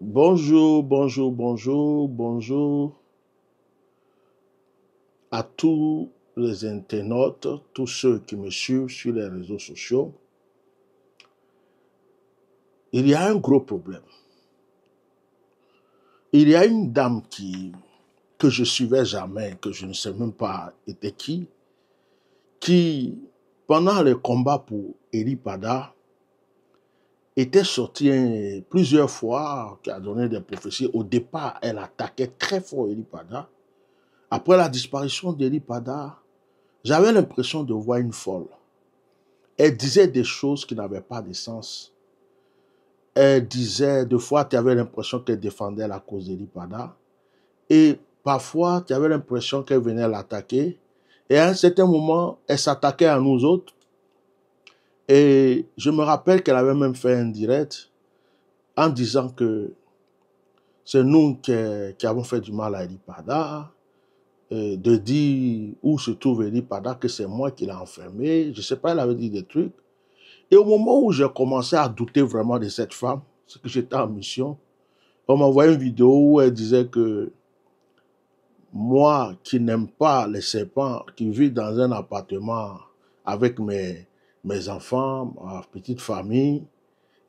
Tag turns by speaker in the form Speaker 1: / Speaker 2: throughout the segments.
Speaker 1: Bonjour, bonjour, bonjour, bonjour à tous les internautes, tous ceux qui me suivent sur les réseaux sociaux. Il y a un gros problème. Il y a une dame que je suivais jamais, que je ne sais même pas était qui, pendant le combat pour Eli Pada, était sortie plusieurs fois, qui a donné des prophéties. Au départ, elle attaquait très fort Eli Pada. Après la disparition d'Eli Pada, j'avais l'impression de voir une folle. Elle disait des choses qui n'avaient pas de sens. Elle disait, des fois, tu avais l'impression qu'elle défendait la cause d'Eli Pada. Et parfois, tu avais l'impression qu'elle venait l'attaquer. Et à un certain moment, elle s'attaquait à nous autres. Et je me rappelle qu'elle avait même fait un direct en disant que c'est nous qui avons fait du mal à Eli Pada. De dire où se trouve Eli Pada, que c'est moi qui l'ai enfermé. Je ne sais pas, elle avait dit des trucs. Et au moment où j'ai commencé à douter vraiment de cette femme, c'est que j'étais en mission, on m'a envoyé une vidéo où elle disait que moi qui n'aime pas les serpents, qui vis dans un appartement avec mes enfants, ma petite famille,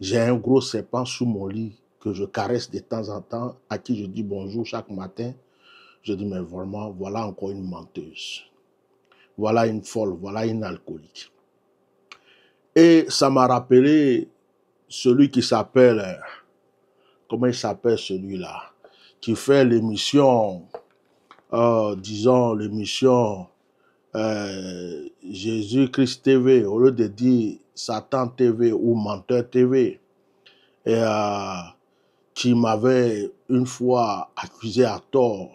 Speaker 1: j'ai un gros serpent sous mon lit que je caresse de temps en temps, à qui je dis bonjour chaque matin. Je dis, mais vraiment, voilà encore une menteuse. Voilà une folle, voilà une alcoolique. Et ça m'a rappelé celui qui s'appelle, comment il s'appelle celui-là, qui fait l'émission, disons l'émission Jésus-Christ TV, au lieu de dire Satan TV ou Menteur TV, et qui m'avait une fois accusé à tort.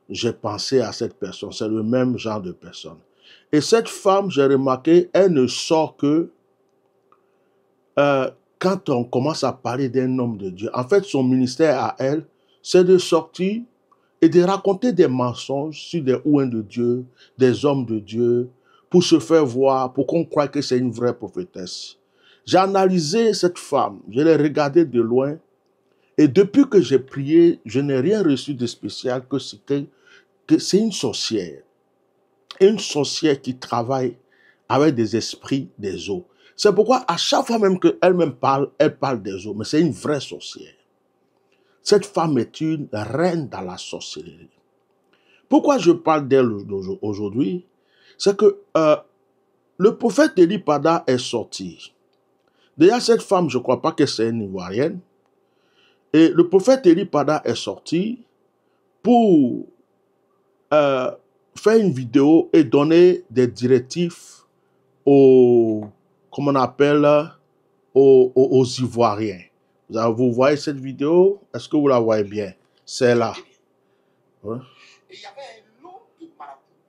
Speaker 1: J'ai pensé à cette personne, c'est le même genre de personne. Et cette femme, j'ai remarqué, elle ne sort que quand on commence à parler d'un homme de Dieu. En fait, son ministère à elle, c'est de sortir et de raconter des mensonges sur des ouins de Dieu, des hommes de Dieu, pour se faire voir, pour qu'on croie que c'est une vraie prophétesse. J'ai analysé cette femme, je l'ai regardée de loin, et depuis que j'ai prié, je n'ai rien reçu de spécial que c'est une sorcière. Une sorcière qui travaille avec des esprits des eaux. C'est pourquoi à chaque fois même qu'elle-même parle, elle parle des eaux, mais c'est une vraie sorcière. Cette femme est une reine dans la sorcellerie. Pourquoi je parle d'elle aujourd'hui? C'est que le prophète Eli Pada est sorti. Déjà, cette femme, je ne crois pas que c'est une Ivoirienne. Et le prophète Eli Pada est sorti pour faire une vidéo et donner des directives comment on appelle, aux Ivoiriens. Vous voyez cette vidéo? Est-ce que vous la voyez bien? C'est là. Ouais.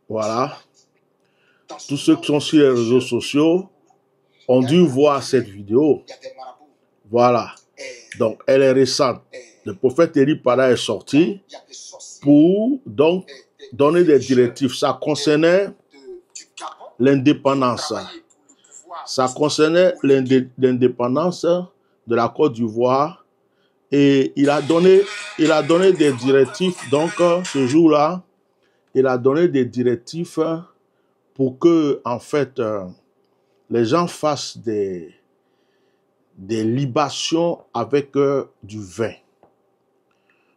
Speaker 1: Voilà. Tous ceux qui sont sur les réseaux sociaux ont dû voir cette vidéo. Voilà. Donc, elle est récente. Le prophète Eli Pada est sorti pour donc donner des directives. Ça concernait l'indépendance. Ça concernait l'indépendance de la Côte d'Ivoire. Et il a donné des directives. Donc, ce jour-là, il a donné des directives pour que, en fait, les gens fassent des libations avec du vin.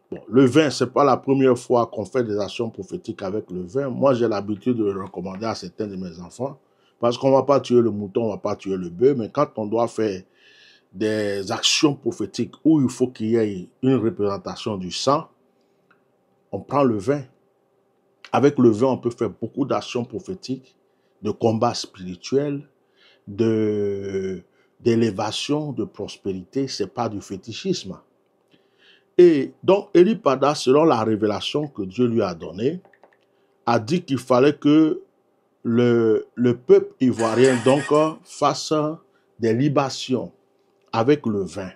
Speaker 1: Bon, le vin, ce n'est pas la première fois qu'on fait des actions prophétiques avec le vin. Moi, j'ai l'habitude de le recommander à certains de mes enfants. Parce qu'on ne va pas tuer le mouton, on ne va pas tuer le bœuf. Mais quand on doit faire des actions prophétiques où il faut qu'il y ait une représentation du sang, on prend le vin. Avec le vin, on peut faire beaucoup d'actions prophétiques, de combats spirituels, d'élévation, de prospérité. Ce n'est pas du fétichisme. Et donc, Eli Pada, selon la révélation que Dieu lui a donnée, a dit qu'il fallait que le peuple ivoirien donc fasse des libations avec le vin.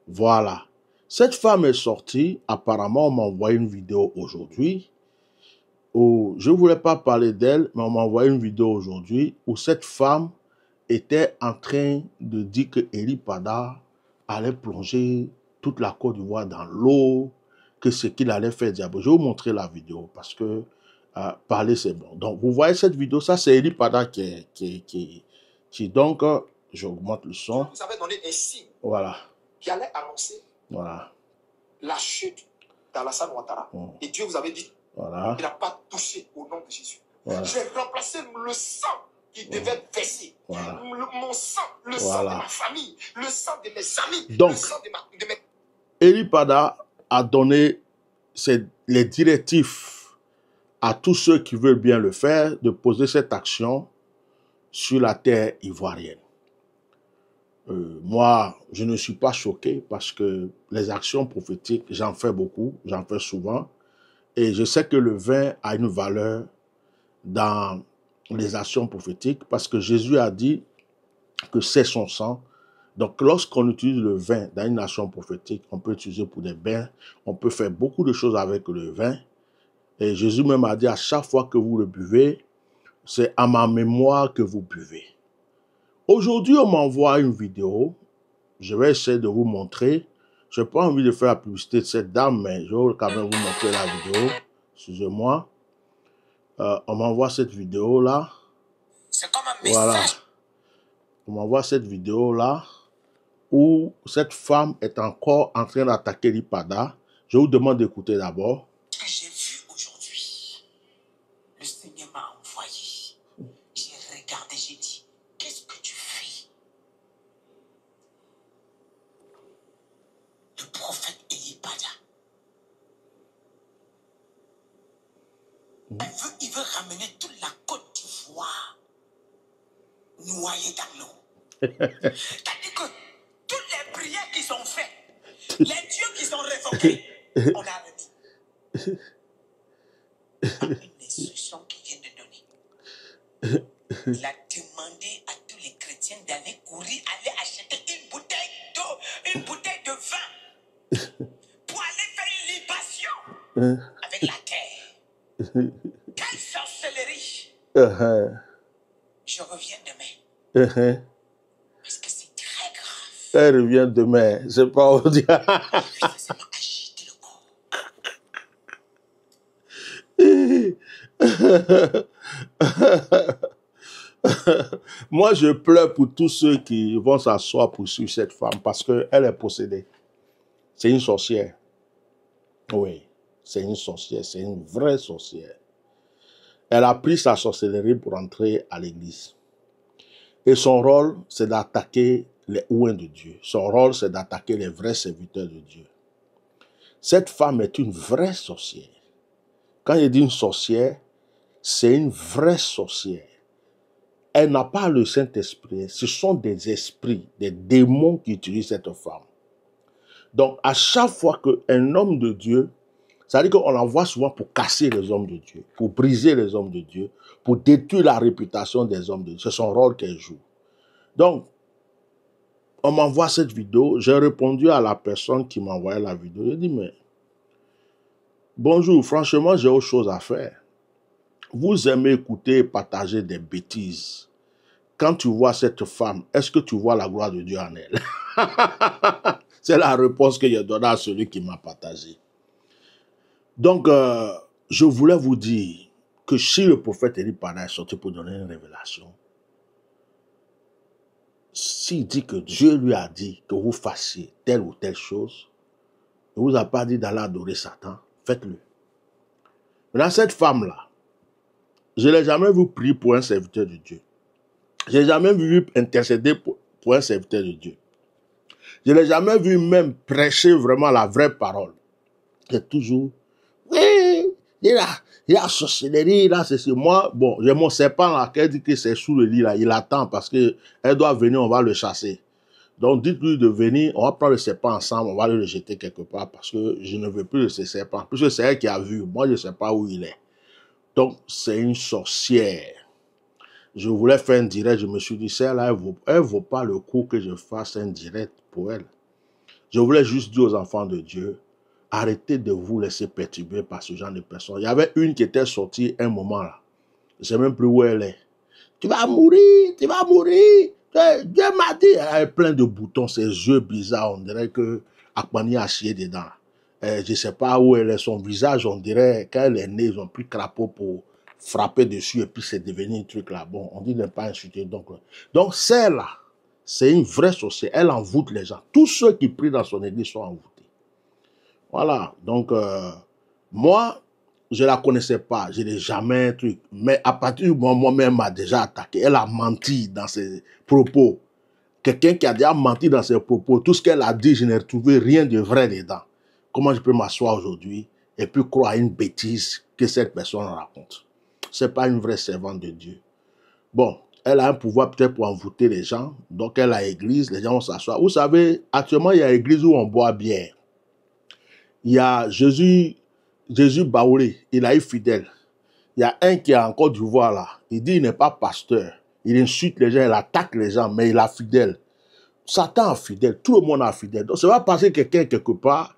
Speaker 1: Voilà. Cette femme est sortie. Apparemment, on m'a envoyé une vidéo aujourd'hui où je ne voulais pas parler d'elle, mais on m'a envoyé une vidéo aujourd'hui où cette femme était en train de dire que Eli Pada allait plonger toute la Côte d'Ivoire dans l'eau, que ce qu'il allait faire diable. Je vais vous montrer la vidéo parce que parler c'est bon. Donc vous voyez cette vidéo, ça c'est Eli Pada qui donc, j'augmente le son.
Speaker 2: Vous avez donné un signe
Speaker 1: voilà.
Speaker 2: Qui allait annoncer
Speaker 1: voilà.
Speaker 2: La chute d'Alassane Ouattara. Et Dieu vous avait dit,
Speaker 1: voilà.
Speaker 2: il n'a pas touché au nom de Jésus.
Speaker 1: Voilà.
Speaker 2: J'ai remplacé le sang qui devait verser.
Speaker 1: Voilà.
Speaker 2: Mon sang, le sang de ma famille, le sang de mes amis,
Speaker 1: donc,
Speaker 2: le sang de mes...
Speaker 1: Eli Pada a donné les directives à tous ceux qui veulent bien le faire de poser cette action sur la terre ivoirienne. Moi, je ne suis pas choqué parce que les actions prophétiques, j'en fais beaucoup, j'en fais souvent. Et je sais que le vin a une valeur dans les actions prophétiques parce que Jésus a dit que c'est son sang. Donc, lorsqu'on utilise le vin dans une action prophétique, on peut l'utiliser pour des bains, on peut faire beaucoup de choses avec le vin. Et Jésus même a dit à chaque fois que vous le buvez, c'est à ma mémoire que vous buvez. Aujourd'hui, on m'envoie une vidéo. Je vais essayer de vous montrer. Je n'ai pas envie de faire la publicité de cette dame, mais je vais quand même vous montrer la vidéo. Excusez-moi. On m'envoie cette vidéo-là.
Speaker 2: C'est comme un message.
Speaker 1: Voilà. On m'envoie cette vidéo-là où cette femme est encore en train d'attaquer Eli Pada. Je vous demande d'écouter d'abord.
Speaker 2: Ce que j'ai vu aujourd'hui, le Seigneur m'a envoyé. J'ai regardé, j'ai dit, qu'est-ce que tu fais? Le prophète Eli Pada. Il veut ramener toute la Côte d'Ivoire noyée dans l'eau. C'est-à-dire que toutes les prières qui sont faites, les dieux qui sont révoqués, on a remis. Par une instruction qu'il vient de donner. Il a demandé à tous les chrétiens d'aller courir, aller acheter une bouteille d'eau, une bouteille de vin, pour aller faire une libation avec la terre. Quelle sorcellerie! Je reviens demain. Parce que c'est très grave.
Speaker 1: Elle revient demain. C'est pas aujourd'hui.
Speaker 2: Ça m'a agité le corps.
Speaker 1: Moi, je pleure pour tous ceux qui vont s'asseoir pour suivre cette femme parce qu'elle est possédée. C'est une sorcière. Oui, c'est une sorcière. C'est une vraie sorcière. Elle a pris sa sorcellerie pour entrer à l'église. Et son rôle, c'est d'attaquer les ouins de Dieu. Son rôle, c'est d'attaquer les vrais serviteurs de Dieu. Cette femme est une vraie sorcière. Quand il dit une sorcière, c'est une vraie sorcière. Elle n'a pas le Saint-Esprit. Ce sont des esprits, des démons qui utilisent cette femme. Donc, à chaque fois qu'un homme de Dieu, ça veut dire qu'on l'envoie souvent pour casser les hommes de Dieu, pour briser les hommes de Dieu, pour détruire la réputation des hommes de Dieu. C'est son rôle qu'elle joue. Donc, on m'envoie cette vidéo. J'ai répondu à la personne qui m'a envoyé la vidéo. J'ai dit, mais bonjour, franchement, j'ai autre chose à faire. Vous aimez écouter et partager des bêtises. Quand tu vois cette femme, est-ce que tu vois la gloire de Dieu en elle? C'est la réponse que j'ai donnée à celui qui m'a partagé. Donc, je voulais vous dire que si le prophète Eli Pada est sorti pour donner une révélation, s'il dit que Dieu lui a dit que vous fassiez telle ou telle chose, il ne vous a pas dit d'aller adorer Satan, faites-le. Maintenant, cette femme-là, je ne l'ai jamais vu prier pour un serviteur de Dieu. Je n'ai jamais vu intercéder pour un serviteur de Dieu. Je n'ai jamais vu même prêcher vraiment la vraie parole. C'est toujours, oui, il a sorcellerie, là, c'est moi. Bon, j'ai mon serpent là, qui dit que c'est sous le lit là, il attend parce qu'elle doit venir, on va le chasser. Donc dites-lui de venir, on va prendre le serpent ensemble, on va le jeter quelque part parce que je ne veux plus de ce serpent. Puisque c'est elle qui a vu, moi je ne sais pas où il est. Donc c'est une sorcière. Je voulais faire un direct, je me suis dit, celle-là, elle vaut pas le coup que je fasse un direct pour elle. Je voulais juste dire aux enfants de Dieu, arrêtez de vous laisser perturber par ce genre de personnes. Il y avait une qui était sortie un moment là. Je ne sais même plus où elle est. Tu vas mourir, tu vas mourir. Dieu m'a dit, elle est pleine de boutons, ses yeux bizarres, on dirait que Akmani a chié dedans. Je ne sais pas où elle est, son visage, on dirait, quand elle est née, ils ont pris crapaud pour frapper dessus et puis c'est devenu un truc là. Bon, on dit ne pas insulter. Donc celle-là, c'est une vraie sorcière. Elle envoûte les gens. Tous ceux qui prient dans son église sont envoûtés. Voilà. Donc, moi, je ne la connaissais pas. Je n'ai jamais un truc. Mais à partir du moment où moi-même m'a déjà attaqué, elle a menti dans ses propos. Quelqu'un qui a déjà menti dans ses propos, tout ce qu'elle a dit, je n'ai retrouvé rien de vrai dedans. Comment je peux m'asseoir aujourd'hui et puis croire à une bêtise que cette personne raconte? Ce n'est pas une vraie servante de Dieu. Bon, elle a un pouvoir peut-être pour envoûter les gens. Donc, elle a l'église, les gens vont s'asseoir. Vous savez, actuellement, il y a une église où on boit bière. Il y a Jésus Baoulé, il a eu fidèle. Il y a un qui est en Côte d'Ivoire là. Il dit qu'il n'est pas pasteur. Il insulte les gens, il attaque les gens, mais il a fidèle. Satan a fidèle, tout le monde a fidèle. Donc, ça va passer quelqu'un quelque part,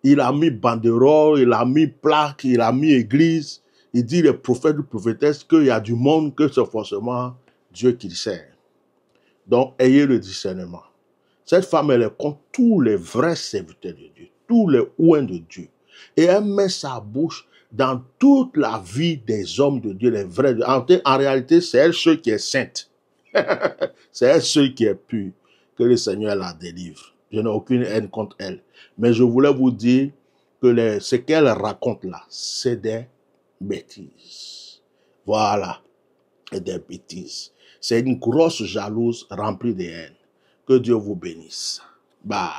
Speaker 1: il a mis banderole, il a mis plaque, il a mis église. Il dit les prophètes ou prophétesses qu'il y a du monde, que c'est forcément Dieu qui le sert. Donc, ayez le discernement. Cette femme, elle est contre tous les vrais serviteurs de Dieu, tous les ouins de Dieu. Et elle met sa bouche dans toute la vie des hommes de Dieu, les vrais. En réalité, c'est elle seule qui est sainte. C'est elle seule qui est pure. Que le Seigneur la délivre. Je n'ai aucune haine contre elle. Mais je voulais vous dire que ce qu'elle raconte là, c'est des bêtises. Voilà. Et des bêtises. C'est une grosse jalouse remplie de haine. Que Dieu vous bénisse. Bye.